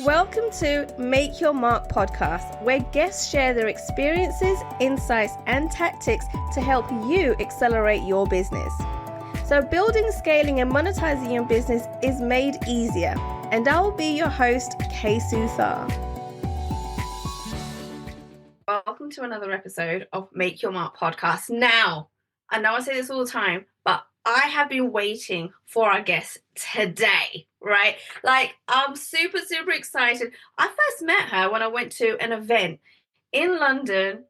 Welcome to Make Your Mark podcast, where guests share their experiences, insights, and tactics to help you accelerate your business. So building, scaling, and monetizing your business is made easier. And I will be your host, Suthar. Welcome to another episode of Make Your Mark podcast. Now, I know I say this all the time, but I have been waiting for our guest today, right? Like, I'm super, super excited. I first met her when I went to an event in London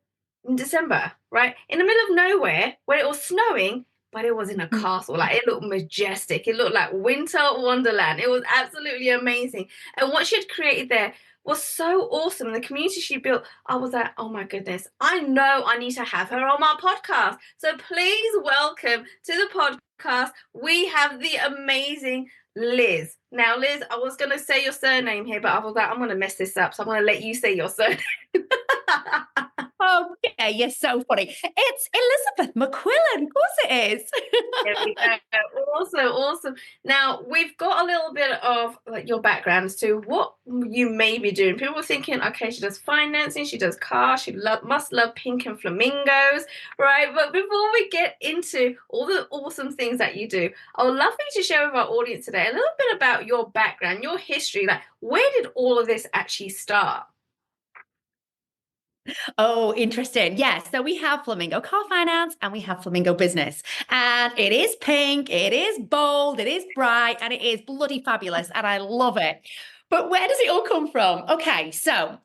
in December, right? In the middle of nowhere where it was snowing, but it was in a castle. Like, it looked majestic. It looked like winter wonderland. It was absolutely amazing. And what she had created there was so awesome. The community she built, I was like, oh my goodness, I know I need to have her on my podcast. So please welcome to the podcast, we have the amazing Liz. Now, Liz, I was going to say your surname here, but I was like, I'm going to mess this up. So I'm going to let you say your surname. Oh, yeah, you're so funny. It's Elizabeth McQuillan. Of course it is. There we go. Awesome. Now, we've got a little bit of your background as to what you may be doing. People are thinking, okay, she does financing, she does cars, she must love pink and flamingos, right? But before we get into all the awesome things that you do, I would love for you to share with our audience today a little bit about your background, your history. Like, where did all of this actually start? Oh, interesting. Yeah. So we have Flamingo Car Finance and we have Flamingo Business. And it is pink, it is bold, it is bright, and it is bloody fabulous. And I love it. But where does it all come from? Okay. So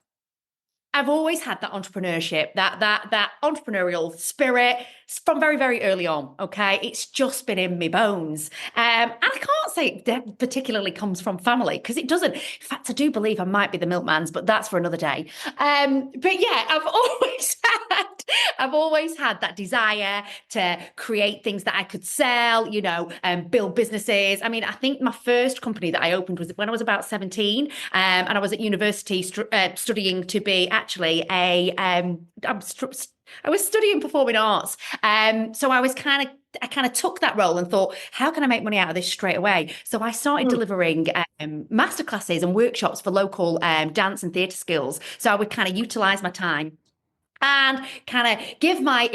I've always had that entrepreneurship, that entrepreneurial spirit from very, very early on. Okay. It's just been in my bones. And I can't say it particularly comes from family because it doesn't. In fact, I do believe I might be the milkman's, but that's for another day. But yeah, I've always had that desire to create things that I could sell, build businesses. I mean, I think my first company that I opened was when I was about 17, and I was at university studying to be actually I was studying performing arts. So I kind of took that role and thought, how can I make money out of this straight away? So I started delivering masterclasses and workshops for local dance and theatre skills. So I would kind of utilize my time and kind of give my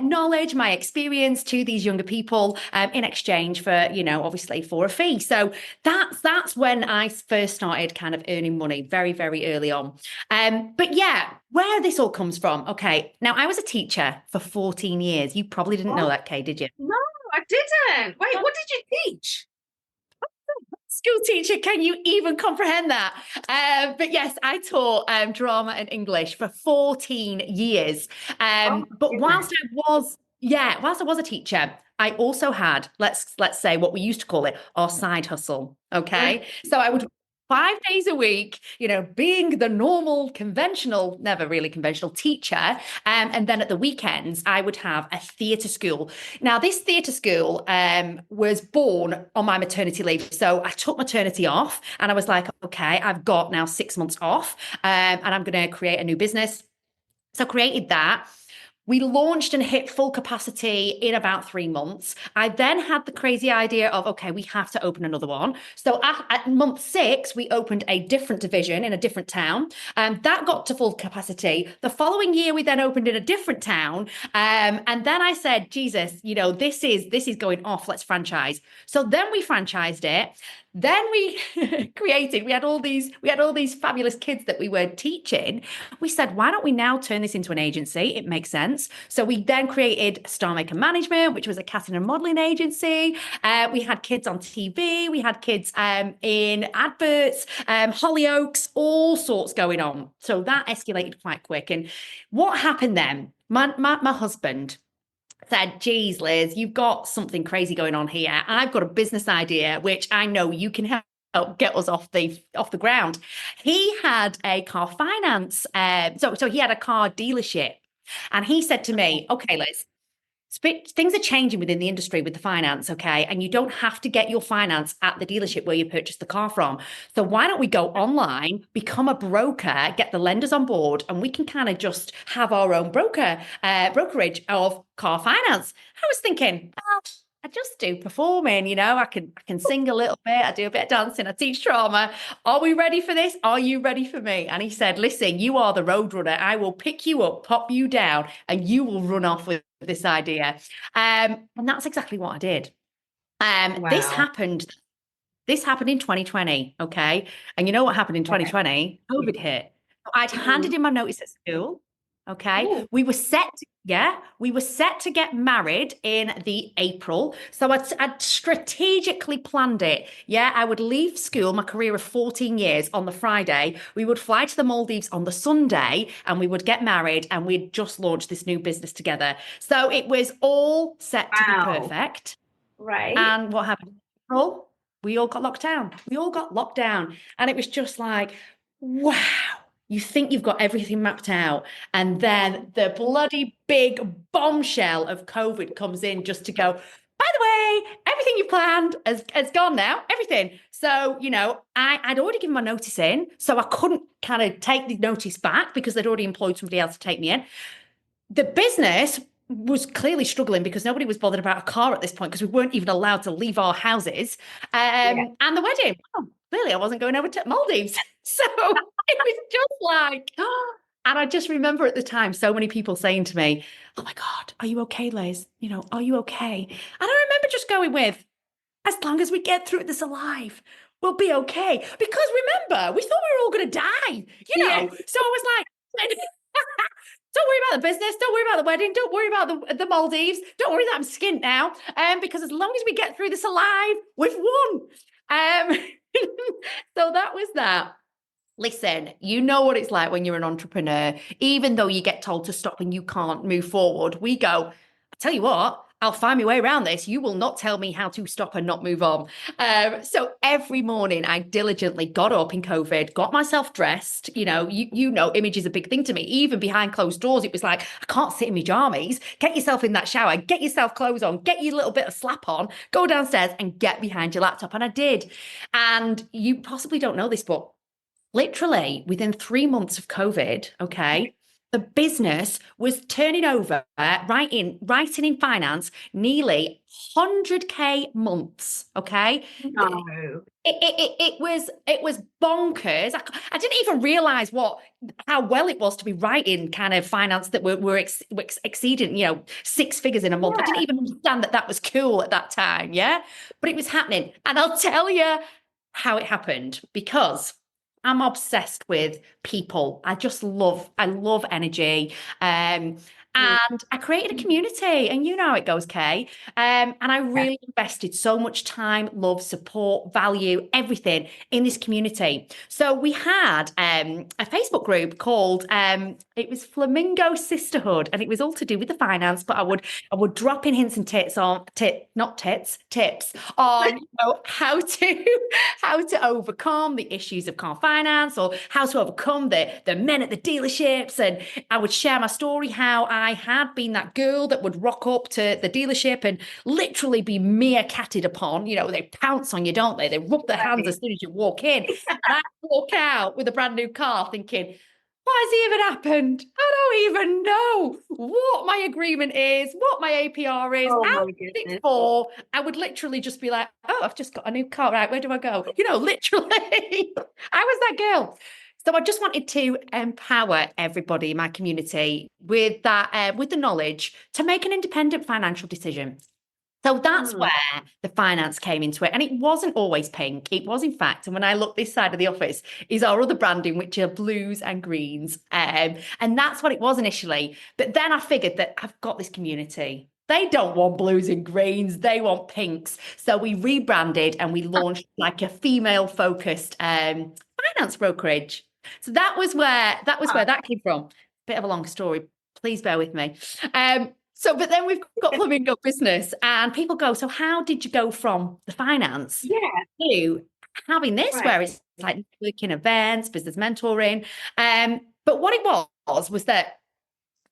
knowledge, my experience to these younger people in exchange for, obviously for a fee. So that's when I first started kind of earning money very, very early on. But yeah, where this all comes from. Okay, now I was a teacher for 14 years. You probably didn't know that, Kay, did you? No, I didn't. Wait, what did you teach? School teacher, can you even comprehend that? But yes, I taught drama and English for 14 years. But whilst I was a teacher, I also had, let's say what we used to call it, our side hustle. Okay. So I would 5 days a week, being the normal, never really conventional teacher. And then at the weekends, I would have a theatre school. Now, this theatre school was born on my maternity leave. So I took maternity off and I was like, okay, I've got now 6 months off and I'm going to create a new business. So created that. We launched and hit full capacity in about 3 months. I then had the crazy idea of, okay, we have to open another one. So at month 6, we opened a different division in a different town. That got to full capacity. The following year, we then opened in a different town. And then I said, Jesus, this is going off. Let's franchise. So then we franchised it. Then we we had all these fabulous kids that we were teaching. We said, why don't we now turn this into an agency? It makes sense. So we then created Star Maker Management, which was a casting and modeling agency. We had kids on TV. We had kids in adverts, Hollyoaks, all sorts going on. So that escalated quite quick. And what happened then? My husband said, geez, Liz, you've got something crazy going on here. I've got a business idea, which I know you can help get us off the ground. He had a car finance. So he had a car dealership. And he said to me, okay, Liz, things are changing within the industry with the finance, okay? And you don't have to get your finance at the dealership where you purchased the car from. So why don't we go online, become a broker, get the lenders on board, and we can kind of just have our own brokerage of car finance. I was thinking, I just do performing, I can sing a little bit, I do a bit of dancing, I teach drama. Are we ready for this? Are you ready for me? And he said, listen, you are the roadrunner. I will pick you up, pop you down, and you will run off with this idea. And that's exactly what I did. This Wow. happened. This happened in 2020, okay? And you know what happened in 2020? COVID hit. I'd handed in my notice at school, okay? Ooh. We were set to get married in the April. So I'd strategically planned it. Yeah, I would leave school, my career of 14 years, on the Friday. We would fly to the Maldives on the Sunday, and we would get married, and we'd just launched this new business together. So it was all set to be Wow. perfect. Right. And what happened? April, we all got locked down. We all got locked down. And it was just like, wow, you think you've got everything mapped out. And then the bloody big bombshell of COVID comes in just to go, by the way, everything you planned has gone now, everything. So, I'd already given my notice in. So I couldn't kind of take the notice back because they'd already employed somebody else to take me in. The business was clearly struggling because nobody was bothered about a car at this point because we weren't even allowed to leave our houses. And the wedding, clearly I wasn't going over to Maldives. So it was just like, and I just remember at the time so many people saying to me, oh my God, are you okay, Liz? Are you okay? And I remember just going with, as long as we get through this alive, we'll be okay. Because remember, we thought we were all going to die. So I was like, don't worry about the business. Don't worry about the wedding. Don't worry about the Maldives. Don't worry that I'm skint now. Because as long as we get through this alive, we've won. So that was that. Listen, you know what it's like when you're an entrepreneur. Even though you get told to stop and you can't move forward, we go, I tell you what, I'll find my way around this. You will not tell me how to stop and not move on. So every morning I diligently got up in COVID, got myself dressed. Image is a big thing to me. Even behind closed doors, it was like, I can't sit in my jammies. Get yourself in that shower, get yourself clothes on, get your little bit of slap on, go downstairs and get behind your laptop. And I did. And you possibly don't know this, but literally within 3 months of COVID, okay, the business was turning over, writing in finance, nearly 100K months. Okay, No. it was bonkers. I didn't even realize how well it was to be writing kind of finance that were exceeding 6 figures in a month. I didn't even understand that was cool at that time. Yeah, but it was happening, and I'll tell you how it happened because I'm obsessed with people. I love energy. And I created a community, and you know how it goes, Kay. And I really invested so much time, love, support, value, everything in this community. So we had a Facebook group called it was Flamingo Sisterhood, and it was all to do with the finance. But I would drop in hints and tips on tips on how to overcome the issues of car finance, or how to overcome the men at the dealerships. And I would share my story, how I had been that girl that would rock up to the dealership and literally be meerkatted upon. They pounce on you, don't they? They rub their hands as soon as you walk in. And I walk out with a brand new car thinking, what has even happened? I don't even know what my agreement is, what my APR is, how it's for. I would literally just be like, oh, I've just got a new car. Right, where do I go? Literally, I was that girl. So I just wanted to empower everybody in my community with that, with the knowledge to make an independent financial decision. So that's where the finance came into it. And it wasn't always pink. It was, in fact, and when I look this side of the office, is our other branding, which are blues and greens. And that's what it was initially. But then I figured that I've got this community. They don't want blues and greens. They want pinks. So we rebranded and we launched like a female-focused finance brokerage. So that was where that came from. Bit of a long story. Please bear with me. But then we've got Flamingo Business, and people go, so how did you go from the finance to having this, where it's like networking events, business mentoring? But what it was that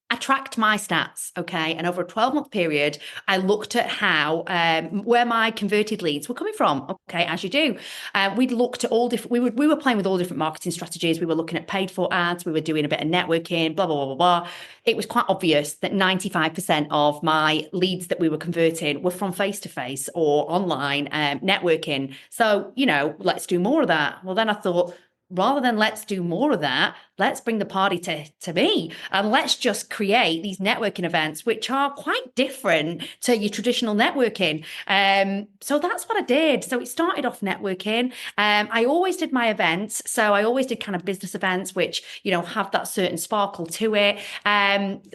I tracked my stats, okay, and over a 12-month period, I looked at how where my converted leads were coming from. Okay, as you do, we'd looked at all different. We were playing with all different marketing strategies. We were looking at paid for ads. We were doing a bit of networking. Blah blah blah blah blah. It was quite obvious that 95% of my leads that we were converting were from face to face or online networking. So let's do more of that. Well, then I thought, rather than let's do more of that, let's bring the party to me and let's just create these networking events, which are quite different to your traditional networking. So that's what I did. So it started off networking. I always did my events. So I always did kind of business events, which, have that certain sparkle to it.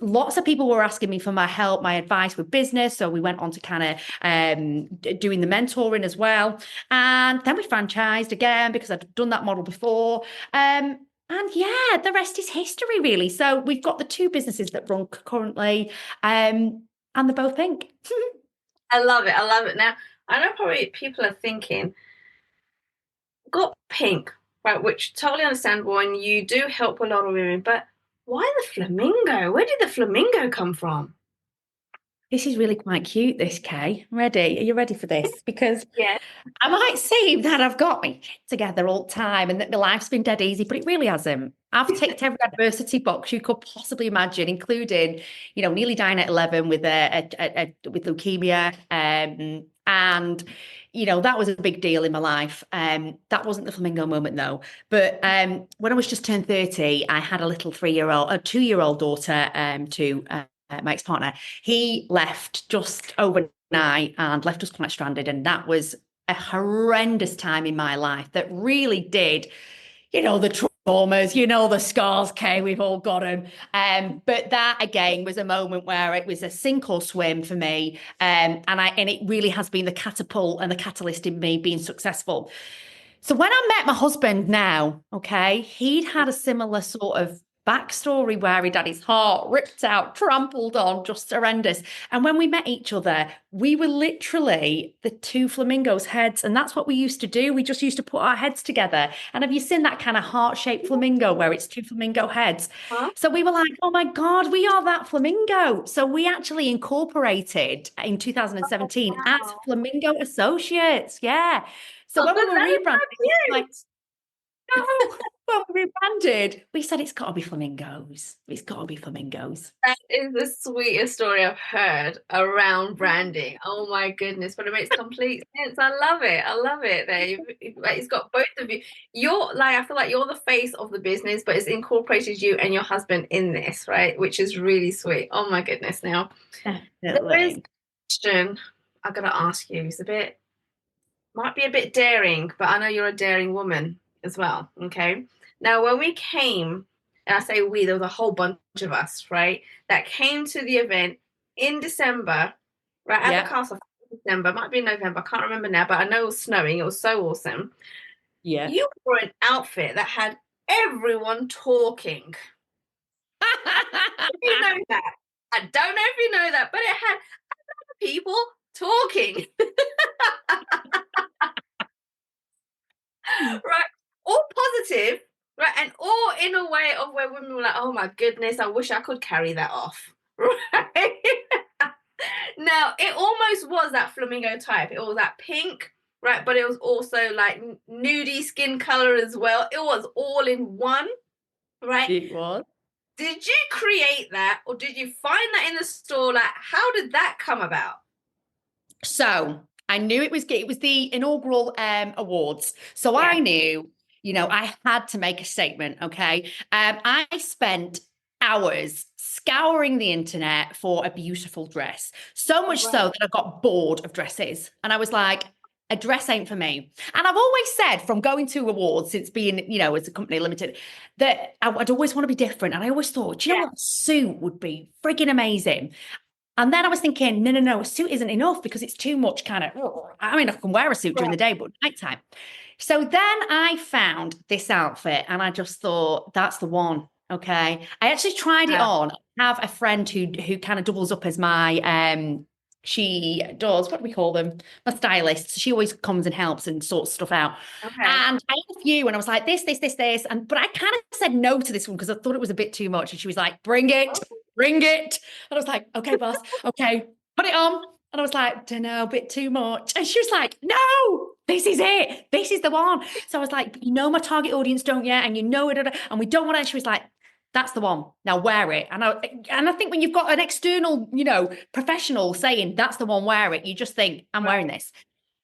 Lots of people were asking me for my help, my advice with business. So we went on to kind of doing the mentoring as well. And then we franchised again because I'd done that model before. And yeah, the rest is history, really. So we've got the two businesses that run currently, and they're both pink. I love it. I love it. Now, I know probably people are thinking, got pink, right? Which totally understandable, and you do help a lot of women, but why the flamingo? Where did the flamingo come from? This is really quite cute, this, Kay. Ready? Are you ready for this? Because Yeah. I might seem that I've got my shit together all the time and that my life's been dead easy, but it really hasn't. I've ticked every adversity box you could possibly imagine, including, nearly dying at 11 with with leukemia. And that was a big deal in my life. That wasn't the flamingo moment though. But when I was just turned 30, I had a little 2-year-old daughter to my ex-partner. He left just overnight and left us quite stranded. And that was a horrendous time in my life that really did, the traumas, the scars, Kay, we've all got them. But that again was a moment where it was a sink or swim for me. And it really has been the catapult and the catalyst in me being successful. So when I met my husband now, okay, he'd had a similar sort of backstory where he'd had his heart ripped out, trampled on, just horrendous. And when we met each other, we were literally the two flamingos' heads. And that's what we used to do. We just used to put our heads together. And have you seen that kind of heart-shaped flamingo where it's two flamingo heads? Huh? So we were like, oh my God, we are that flamingo. So we actually incorporated in 2017 Oh, as wow. Flamingo Associates. Yeah. So Oh, when but we were that is rebranding, so like, cute. no, when we rebranded, we said it's got to be flamingos. It's got to be flamingos. That is the sweetest story I've heard around branding. Oh my goodness, but it makes complete sense. I love it. I love it. It's got both of you. I feel like you're the face of the business, but it's incorporated you and your husband in this, right? Which is really sweet. Oh my goodness. Now, there is a question I've got to ask you. Might be a bit daring, but I know you're a daring woman as well. Okay. Now, when we came, and I say we, there was a whole bunch of us, right, that came to the event in December, right, at the castle. December, might be in November, I can't remember now, but I know it was snowing. It was so awesome. Yeah. You wore an outfit that had everyone talking. If you know that. I don't know if you know that, but it had people talking. Right, all positive, right, and all in a way of where women were like, oh my goodness, I wish I could carry that off. Right. Now it almost was that flamingo type. It was that pink, right, but it was also like nudie skin color as well. It was all in one, right? It was. Did you create that, or did you find that in the store? Like, how did that come about? So I knew it was the inaugural awards. So Yeah. I knew, I had to make a statement. Okay. I spent hours scouring the internet for a beautiful dress. So much so that I got bored of dresses. And I was like, a dress ain't for me. And I've always said from going to awards since being, as a company limited, that I'd always want to be different. And I always thought, do you know what? A suit would be frigging amazing. And then I was thinking, no, a suit isn't enough because it's too much kind of, I mean, I can wear a suit during the day, but nighttime. So then I found this outfit and I just thought, that's the one. Okay. I actually tried it on. I have a friend who kind of doubles up as my, she does, what do we call them? My stylist. She always comes and helps and sorts stuff out. Okay. And I had a few and I was like, this. But I kind of said no to this one because I thought it was a bit too much. And she was like, bring it. bring it. And I was like, okay, boss, okay, put it on. And I was like, don't know, a bit too much. And she was like, no, this is it. This is the one. So I was like, you know my target audience, don't you? And you know it, and we don't want it. And she was like, that's the one. Now wear it. And I think when you've got an external, professional saying that's the one, wear it, you just think, I'm wearing this.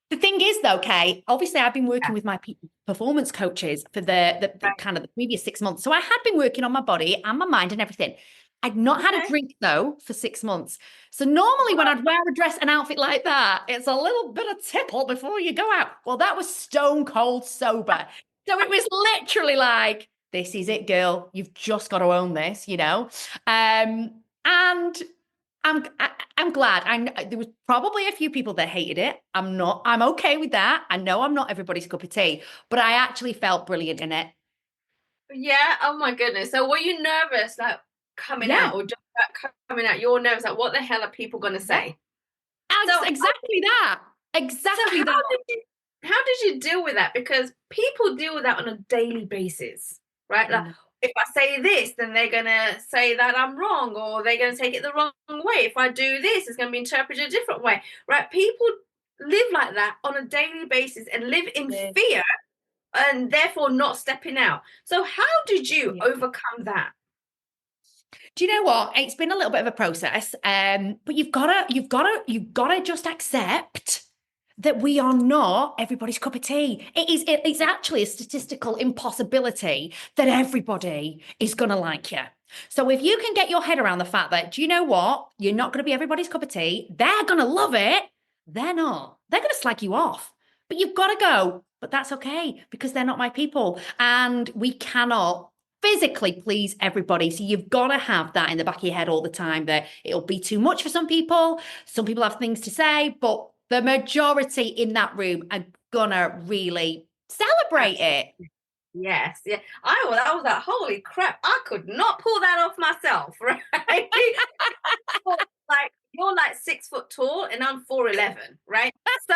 The thing is, though, Kay, obviously I've been working with my performance coaches for the kind of the previous 6 months. So I had been working on my body and my mind and everything. I'd not had a drink, though, for 6 months. So normally when I'd wear a dress, an outfit like that, it's a little bit of tipple before you go out. Well, that was stone cold sober. So it was literally like, this is it, girl. You've just got to own this, And I'm glad. There was probably a few people that hated it. I'm okay with that. I know I'm not everybody's cup of tea, but I actually felt brilliant in it. Yeah. Oh my goodness. So were you nervous, like coming out, or just coming out? You're nervous, like what the hell are people going to say? So exactly that. Exactly that. How did you deal with that? Because people deal with that on a daily basis, right? Like, if I say this, then they're going to say that I'm wrong, or they're going to take it the wrong way. If I do this, it's going to be interpreted a different way, right? People live like that on a daily basis and live in fear and therefore not stepping out. So how did you overcome that? Do you know what? It's been a little bit of a process, but you've got to just accept that we are not everybody's cup of tea. It's actually a statistical impossibility that everybody is going to like you. So if you can get your head around the fact that, do you know what? You're not going to be everybody's cup of tea. They're going to love it. They're not. They're going to slag you off. But you've got to go. But that's okay, because they're not my people. And we cannot physically please everybody. So you've got to have that in the back of your head all the time, that it'll be too much for some people. Some people have things to say, but the majority in that room are gonna really celebrate it. Yes, yeah. I was like, holy crap, I could not pull that off myself, right? Like, you're like 6 foot tall and I'm 4'11", right? So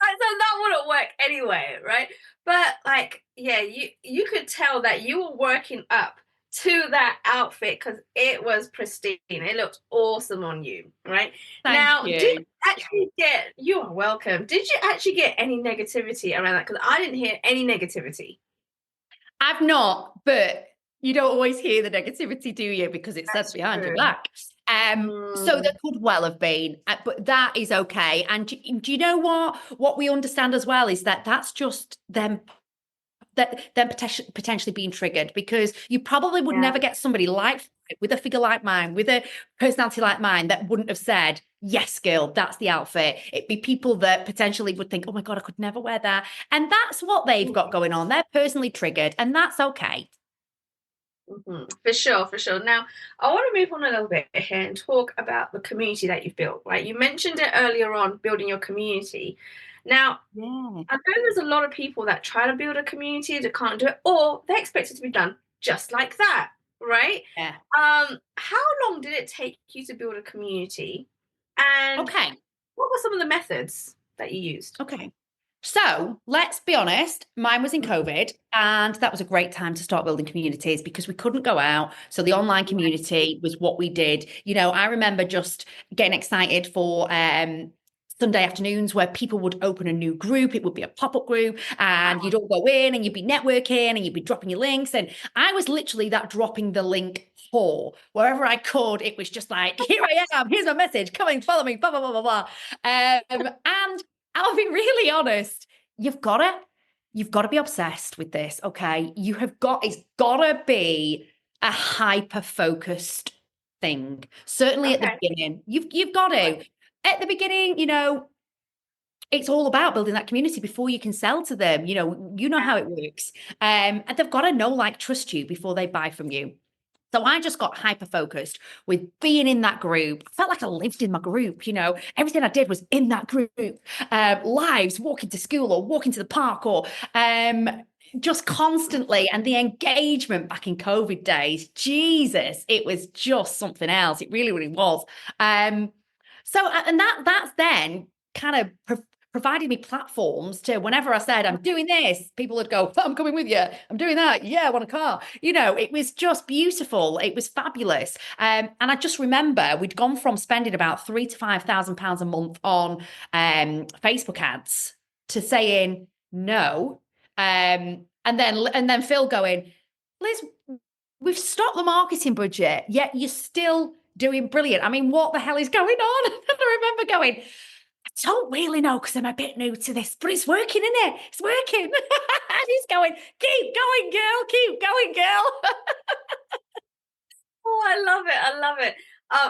that wouldn't work anyway, right? But like, yeah, you could tell that you were working up to that outfit because it was pristine. It looked awesome on you, right? Thank you. Did you actually you are welcome. Did you actually get any negativity around that? Because I didn't hear any negativity. I've not, but you don't always hear the negativity, do you? Because it says behind your back. So there could well have been, but that is okay. And do you know what? What we understand as well is that that's just them potentially being triggered, because you probably would never get somebody with a figure like mine, with a personality like mine, that wouldn't have said, yes, girl, that's the outfit. It'd be people that potentially would think, oh my God, I could never wear that. And that's what they've got going on. They're personally triggered, and that's okay. For sure. Now, I want to move on a little bit here and talk about the community that you've built. Right, you mentioned it earlier on, building your community. Now, I know there's a lot of people that try to build a community that can't do it, or they expect it to be done just like that, right? Yeah. How long did it take you to build a community? And what were some of the methods that you used? Okay. So let's be honest, mine was in COVID, and that was a great time to start building communities because we couldn't go out. So the online community was what we did. I remember just getting excited for Sunday afternoons where people would open a new group. It would be a pop-up group, and you'd all go in and you'd be networking and you'd be dropping your links. And I was literally that dropping the link whore. Wherever I could, it was just like, here I am, here's my message, come and follow me, blah, blah, blah, blah, blah. And I'll be really honest, you've got to be obsessed with this, okay? It's got to be a hyper-focused thing. Certainly at the beginning. You've got to. At the beginning, it's all about building that community before you can sell to them. You know how it works. And they've got to know, like, trust you before they buy from you. So I just got hyper-focused with being in that group. I felt like I lived in my group, Everything I did was in that group. Lives, walking to school or walking to the park, or just constantly. And the engagement back in COVID days, Jesus, it was just something else. It really, really was. And that's then kind of provided me platforms to whenever I said, I'm doing this, people would go, I'm coming with you. I'm doing that. Yeah, I want a car. You know, it was just beautiful. It was fabulous. And I just remember we'd gone from spending about £3,000 to £5,000 a month on Facebook ads to saying no. And then Phil going, Liz, we've stopped the marketing budget, yet you're still doing brilliant. I mean, what the hell is going on? And I remember going, I don't really know because I'm a bit new to this, but it's working, isn't it? It's working. And he's going, keep going, girl, keep going, girl. Oh, I love it. I love it.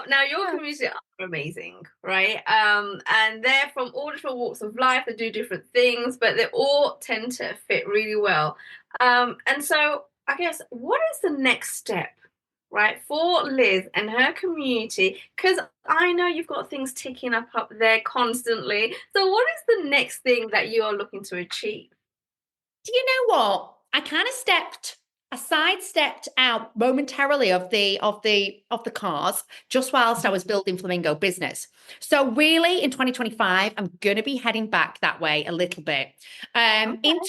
Now your community are amazing, right? And they're from all different walks of life. They do different things, but they all tend to fit really well. And so I guess what is the next step, right, for Liz and her community? Because I know you've got things ticking up there constantly. So what is the next thing that you are looking to achieve? Do you know what? I sidestepped out momentarily of the cars just whilst I was building Flamingo business. So really in 2025, I'm gonna be heading back that way a little bit. Okay. In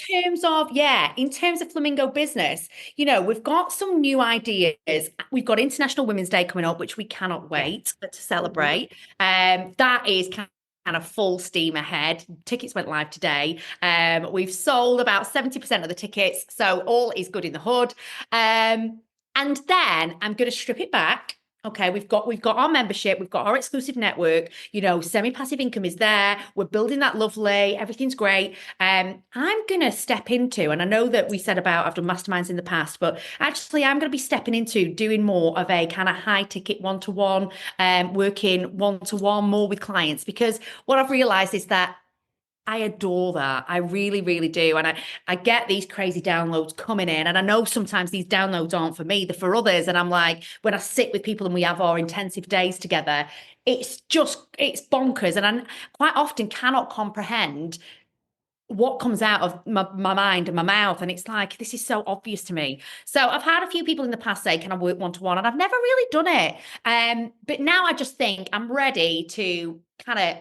terms of Flamingo business, you know, we've got some new ideas. We've got International Women's Day coming up, which we cannot wait to celebrate. That is kind of full steam ahead. Tickets went live today. We've sold about 70% of the tickets, so all is good in the hood. And then I'm going to strip it back. Okay, we've got our membership, we've got our exclusive network, you know, semi-passive income is there. We're building that lovely, everything's great. I'm gonna step into, and I know that we said about I've done masterminds in the past, but actually I'm gonna be stepping into doing more of a kind of high ticket one-to-one, working one-to-one more with clients, because what I've realized is that I adore that. I really, really do. And I get these crazy downloads coming in. And I know sometimes these downloads aren't for me, they're for others. And I'm like, when I sit with people and we have our intensive days together, it's bonkers. And I quite often cannot comprehend what comes out of my mind and my mouth. And it's like, this is so obvious to me. So I've had a few people in the past say, can I work one-to-one? And I've never really done it. But now I just think I'm ready to kind of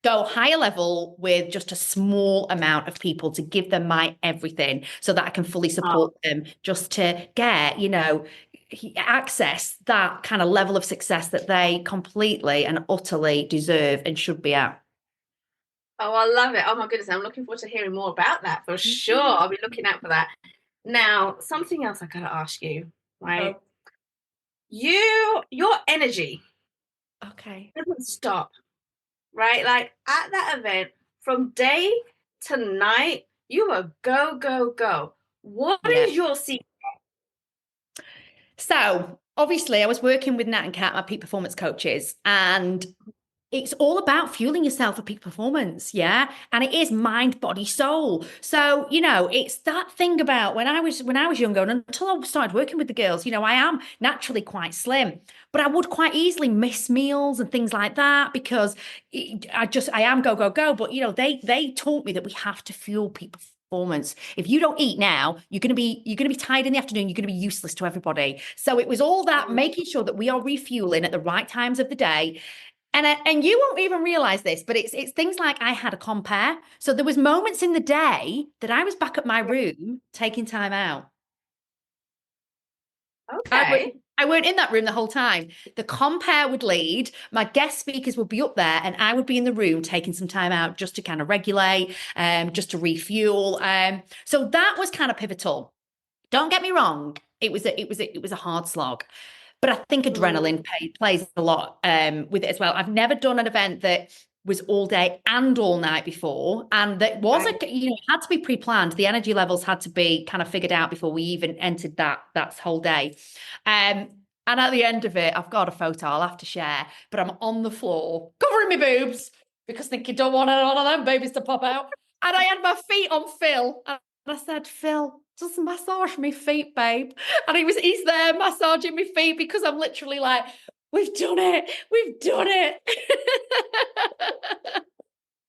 go higher level with just a small amount of people to give them my everything so that I can fully support them, just to get, you know, access that kind of level of success that they completely and utterly deserve and should be at. Oh, I love it. Oh my goodness. I'm looking forward to hearing more about that for sure. I'll be looking out for that. Now, something else I gotta ask you, right? Oh, Your energy okay. doesn't stop, right? Like at that event, from day to night, you were go, go, go. What Yeah. is your secret? So obviously I was working with Nat and Kat, my peak performance coaches, and it's all about fueling yourself for peak performance, yeah? And it is mind, body, soul. So, you know, it's that thing about when I was younger and until I started working with the girls, you know, I am naturally quite slim, but I would quite easily miss meals and things like that because I am go, go, go. But, you know, they taught me that we have to fuel peak performance. If you don't eat now, you're going to be tired in the afternoon, you're going to be useless to everybody. So it was all that making sure that we are refueling at the right times of the day. And you won't even realize this, but it's things like I had a compare. So there was moments in the day that I was back at my room taking time out. Okay. I weren't in that room the whole time. The compare would lead, my guest speakers would be up there, and I would be in the room taking some time out just to kind of regulate, just to refuel. So that was kind of pivotal. Don't get me wrong, it was a hard slog. But I think adrenaline plays a lot with it as well. I've never done an event that was all day and all night before, and that was it had to be pre-planned. The energy levels had to be kind of figured out before we even entered that whole day. And at the end of it, I've got a photo I'll have to share, but I'm on the floor covering my boobs because I think you don't want one of them babies to pop out. And I had my feet on Phil, and I said, Phil, just massage my feet, babe. And he's there massaging my feet because I'm literally like, we've done it. We've done it.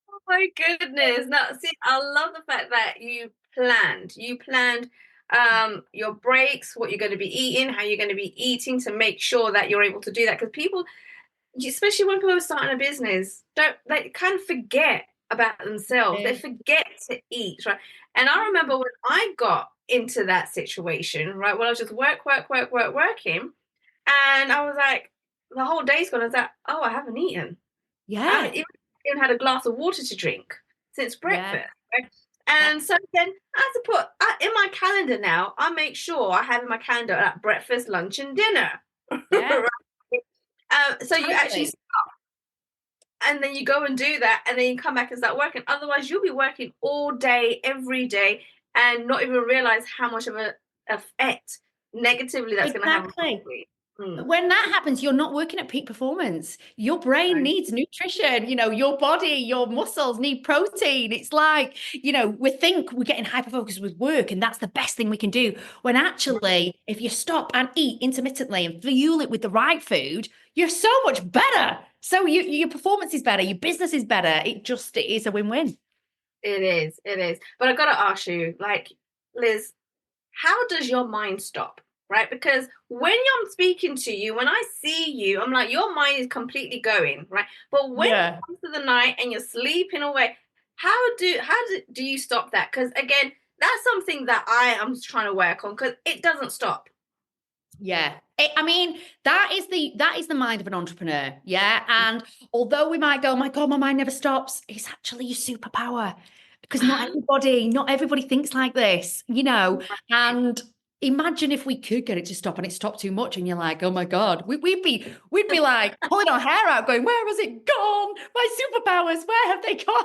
Oh my goodness. Now, see, I love the fact that you planned. You planned your breaks, what you're going to be eating, how you're going to be eating to make sure that you're able to do that. Because people, especially when people are starting a business, don't they kind of forget about themselves. They forget to eat, right? And I remember when I got into that situation, right, when I was just working, and I was like, the whole day's gone. I was like, oh, I haven't eaten. I Yeah. haven't even had a glass of water to drink since Yeah. breakfast. Right? And so then I have to put in my calendar now. I make sure I have in my calendar at breakfast, lunch, and dinner. Yeah. Right? So you actually Totally. stop, and then you go and do that, and then you come back and start working. Otherwise, you'll be working all day, every day, and not even realize how much of an effect negatively that's going to have on Exactly. you. Mm. When that happens, you're not working at peak performance. Your brain Right. needs nutrition. Your body, your muscles need protein. It's like, we think we're getting hyper focused with work and that's the best thing we can do. When actually, if you stop and eat intermittently and fuel it with the right food, you're so much better. So your performance is better. Your business is better. It is a win-win. It is. It is. But I got to ask you, like, Liz, how does your mind stop? Right? Because when I'm speaking to you, when I see you, I'm like, your mind is completely going, right? But when it Yeah. comes to the night and you're sleeping away, how do you stop that? Because again, that's something that I am trying to work on because it doesn't stop. Yeah. I mean, that is the mind of an entrepreneur. Yeah. And although we might go, oh my God, my mind never stops, it's actually your superpower. Because not everybody thinks like this, and imagine if we could get it to stop and it stopped too much, and you're like, oh my God, we'd be like pulling our hair out, going, where has it gone? My superpowers, where have they gone?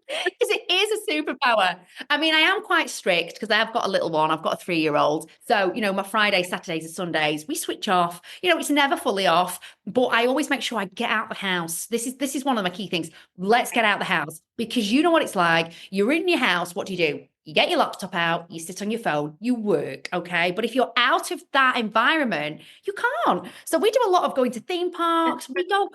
Because it is a superpower. I mean, I am quite strict because I've got a little one. I've got a 3-year-old. So, my Fridays, Saturdays, and Sundays, we switch off. It's never fully off, but I always make sure I get out the house. This is one of my key things. Let's get out the house because you know what it's like. You're in your house. What do? You get your laptop out, you sit on your phone, you work, okay? But if you're out of that environment, you can't. So we do a lot of going to theme parks. We go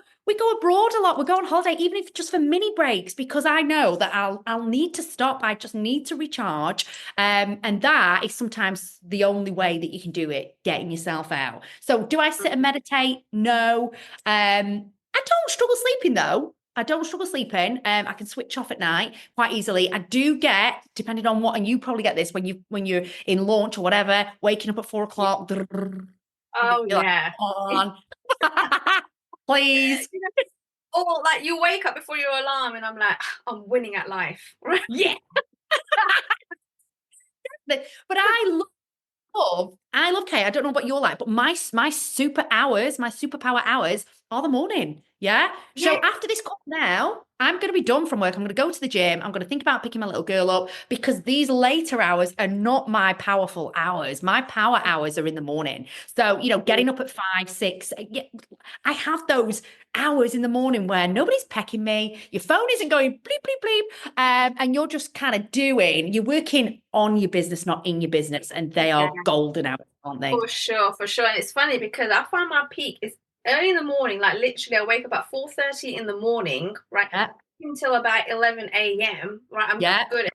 abroad a lot. We go on holiday, even if just for mini breaks, because I know that I'll need to stop. I just need to recharge. And that is sometimes the only way that you can do it, getting yourself out. So do I sit and meditate? No. I don't struggle sleeping though. I don't struggle sleeping. I can switch off at night quite easily. I do get, depending on what, and you probably get this when you're in launch or whatever, waking up at 4 o'clock. Oh You're like, yeah. come on. Please. Or like you wake up before your alarm and I'm like, I'm winning at life. Right? Yeah. But I love Kate. I don't know what you're like, but my superpower hours are the morning. Yeah. Yeah. So after this call now, I'm going to be done from work. I'm going to go to the gym. I'm going to think about picking my little girl up because these later hours are not my powerful hours. My power hours are in the morning. So, getting up at 5, 6, yeah, I have those hours in the morning where nobody's pecking me. Your phone isn't going bleep, bleep, bleep. And you're just kind of you're working on your business, not in your business. And they Yeah. are golden hours, aren't they? For sure, for sure. And it's funny because I find my peak is early in the morning, like literally I wake up at 4:30 in the morning, right? Yeah. Until about 11 a.m. Right. I'm Yeah. good.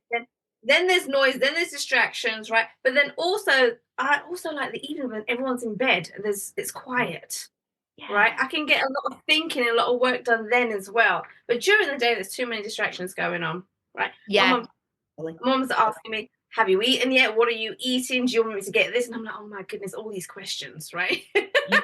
Then there's noise, then there's distractions, right? But then also I also like the evening when everyone's in bed and it's quiet. Right. I can get a lot of thinking and a lot of work done then as well. But during the day there's too many distractions going on. Right. Yeah. My mom's asking me, have you eaten yet? What are you eating? Do you want me to get this? And I'm like, oh my goodness, all these questions, right? Yeah.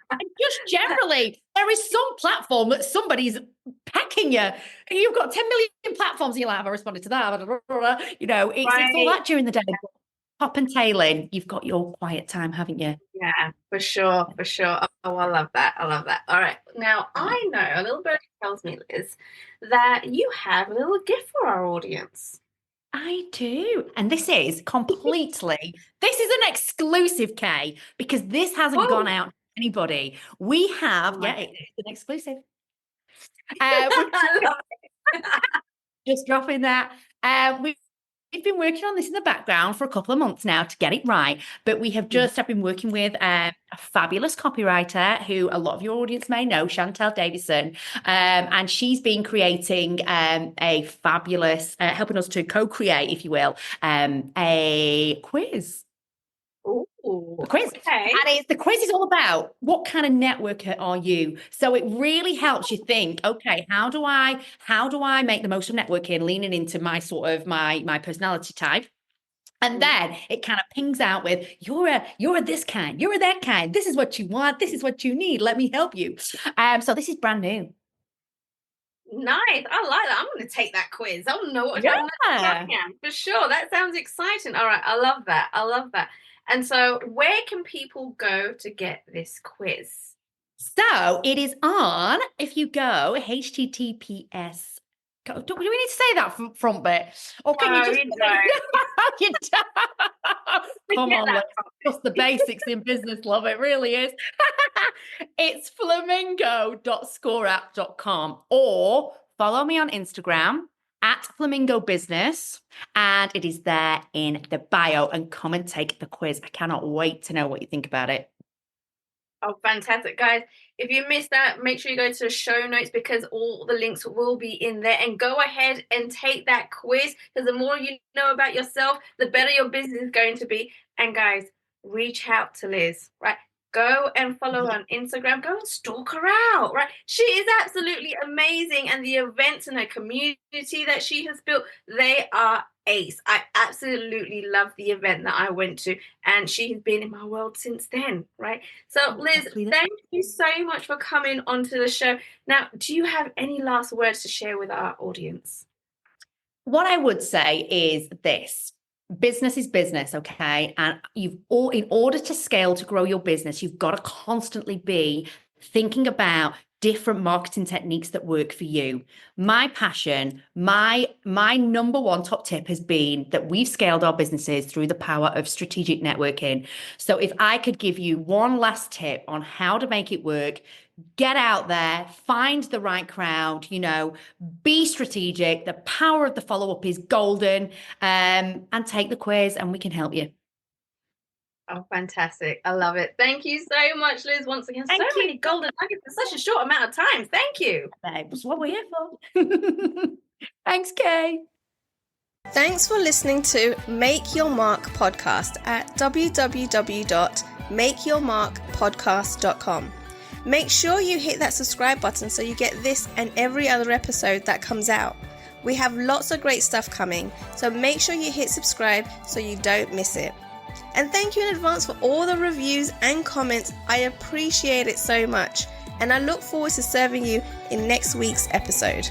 And just generally, there is some platform that somebody's packing you. And you've got 10 million platforms, and you're like, have I responded to that? It's all Right. that during the day. Top and tail in, you've got your quiet time, haven't you? Yeah, for sure, for sure. Oh, I love that. I love that. All right. Now, I know a little bit tells me, Liz, that you have a little gift for our audience. I do. And this is an exclusive, Kay, because this hasn't gone Oh, out to anybody. We have, oh my it's an exclusive. We're I love it. just dropping that. We've been working on this in the background for a couple of months now to get it right, but we have just I've been working with a fabulous copywriter who a lot of your audience may know, Chantel Davison, and she's been creating a fabulous, helping us to co-create, if you will, a quiz. Ooh, The quiz. okay. And the quiz is all about what kind of networker are you? So it really helps you think, okay, how do I make the most of networking, leaning into my sort of my personality type? And then it kind of pings out with, you're a this kind, you're a that kind. This is what you want. This is what you need. Let me help you. So this is brand new. Nice. I like that. I'm going to take that quiz. I want to know what Yeah. I am for sure. That sounds exciting. All right. I love that. I love that. And so where can people go to get this quiz? So it is on, if you go, HTTPS. Do we need to say that front bit? Or can you just... You Come on, just the basics in business, love. It really is. It's flamingo.scoreapp.com, or follow me on Instagram at Flamingo Business, and it is there in the bio, and come and take the quiz. I cannot wait to know what you think about it. Oh, fantastic. Guys, if you missed that, make sure you go to the show notes because all the links will be in there. And go ahead and take that quiz because the more you know about yourself, the better your business is going to be. And guys, reach out to Liz, right? Go and follow her on Instagram. Go and stalk her out, right? She is absolutely amazing. And the events and her community that she has built, they are ace. I absolutely love the event that I went to, and she has been in my world since then, right? So Liz, thank you so much for coming onto the show. Now, do you have any last words to share with our audience? What I would say is this: business is business, okay? And in order to scale, to grow your business, you've got to constantly be thinking about different marketing techniques that work for you. My passion, my number one top tip has been that we've scaled our businesses through the power of strategic networking. So if I could give you one last tip on how to make it work, get out there, find the right crowd, be strategic. The power of the follow-up is golden, and take the quiz and we can help you. Oh, fantastic. I love it. Thank you so much, Liz. Once again, Thank you. many golden nuggets in such a short amount of time. Thank you. That's what we're here for. Thanks, Kay. Thanks for listening to Make Your Mark podcast at www.makeyourmarkpodcast.com. Make sure you hit that subscribe button so you get this and every other episode that comes out. We have lots of great stuff coming, so make sure you hit subscribe so you don't miss it. And thank you in advance for all the reviews and comments. I appreciate it so much. And I look forward to serving you in next week's episode.